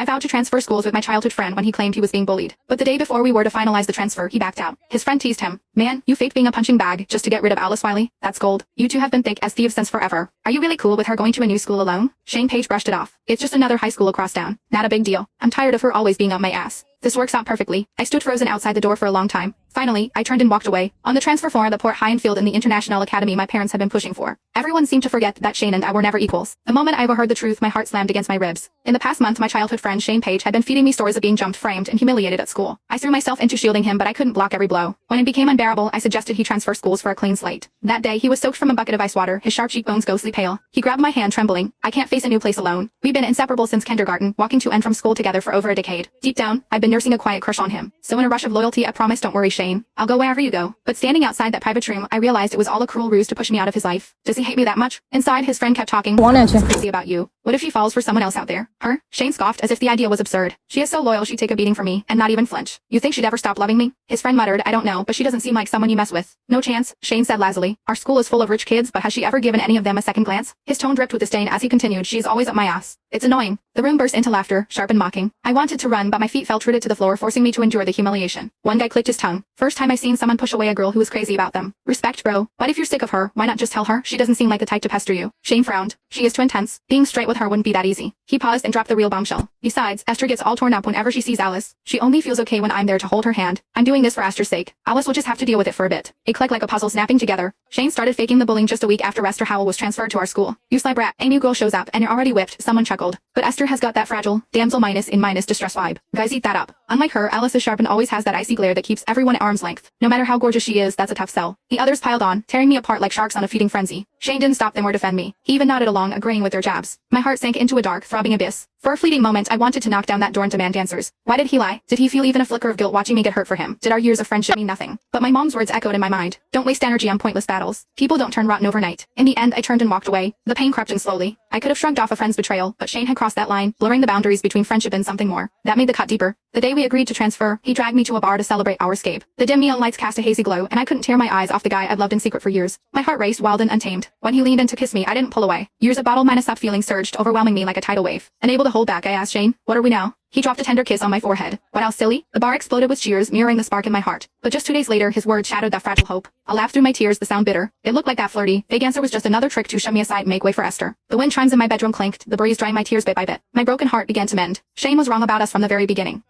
vowed to transfer schools with my childhood friend when he claimed he was being bullied. But the day before we were to finalize the transfer, he backed out. His friend teased him. Man, you faked being a punching bag just to get rid of Alice Wiley? That's gold. You two have been thick as thieves since forever. Are you really cool with her going to a new school alone? Shane Page brushed it off. It's just another high school across town. Not a big deal. I'm tired of her always being up my ass. This works out perfectly. I stood frozen outside the door for a long time. Finally, I turned and walked away. On the transfer for the Port Hindfield in the International Academy my parents had been pushing for. Everyone seemed to forget that Shane and I were never equals. The moment I overheard the truth, my heart slammed against my ribs. In the past month, my childhood friend Shane Page had been feeding me stories of being jumped, framed, and humiliated at school. I threw myself into shielding him, but I couldn't block every blow. When it became unbearable, I suggested he transfer schools for a clean slate. That day, he was soaked from a bucket of ice water, his sharp cheekbones ghostly pale. He grabbed my hand, trembling. I can't face a new place alone. We've been inseparable since kindergarten, walking to and from school together for over a decade. Deep down, I've been nursing a quiet crush on him. So in a rush of loyalty, I promised, don't worry, Shane. I'll go wherever you go. But standing outside that private room, I realized it was all a cruel ruse to push me out of his life. Does he hate me that much? Inside, his friend kept talking. She's crazy about you. What if she falls for someone else out there? Her? Shane scoffed as if the idea was absurd. She is so loyal she'd take a beating for me, and not even flinch. You think she'd ever stop loving me? His friend muttered, I don't know, but she doesn't seem like someone you mess with. No chance, Shane said lazily. Our school is full of rich kids, but has she ever given any of them a second glance? His tone dripped with disdain as he continued, she's always up my ass. It's annoying. The room burst into laughter, sharp and mocking. I wanted to run, but my feet felt rooted to the floor, forcing me to endure the humiliation. One guy clicked his tongue. First time I've seen someone push away a girl who was crazy about them. Respect, bro. But if you're sick of her, why not just tell her? She doesn't seem like the type to pester you. Shane frowned. She is too intense. Being straight with her wouldn't be that easy. He paused and dropped the real bombshell. Besides, Esther gets all torn up whenever she sees Alice. She only feels okay when I'm there to hold her hand. I'm doing this for Esther's sake. Alice will just have to deal with it for a bit. It clicked like a puzzle snapping together. Shane started faking the bullying just a week after Esther Howell was transferred to our school. You sly brat, a new girl shows up and you're already whipped, someone chuckled. But Esther has got that fragile, damsel minus distress vibe. Guys eat that up. Unlike her, Alice is sharp and always has that icy glare that keeps everyone at arm's length. No matter how gorgeous she is, that's a tough sell. The others piled on, tearing me apart like sharks on a feeding frenzy. Shane didn't stop them or defend me. He even nodded along, agreeing with their jabs. My heart sank into a dark, throbbing abyss. For a fleeting moment, I wanted to knock down that door and demand answers. Why did he lie? Did he feel even a flicker of guilt watching me get hurt for him? Did our years of friendship mean nothing? But my mom's words echoed in my mind. Don't waste energy on pointless battles. People don't turn rotten overnight. In the end, I turned and walked away. The pain crept in slowly. I could have shrugged off a friend's betrayal, but Shane had crossed that line, blurring the boundaries between friendship and something more. That made the cut deeper. The day we agreed to transfer, he dragged me to a bar to celebrate our escape. The dim neon lights cast a hazy glow, and I couldn't tear my eyes off the guy I'd loved in secret for years. My heart raced, wild and untamed. When he leaned in to kiss me, I didn't pull away. Years of bottle-up feelings surged, overwhelming me like a tidal wave. Unable to hold back, I asked Shane, what are we now? He dropped a tender kiss on my forehead. What else, silly? The bar exploded with cheers, mirroring the spark in my heart. But just 2 days later, his words shattered that fragile hope. I laughed through my tears, the sound bitter. It looked like that flirty, vague answer was just another trick to shove me aside and make way for Esther. The wind chimes in my bedroom clinked, the breeze drying my tears bit by bit. My broken heart began to mend. Shane was wrong about us from the very beginning.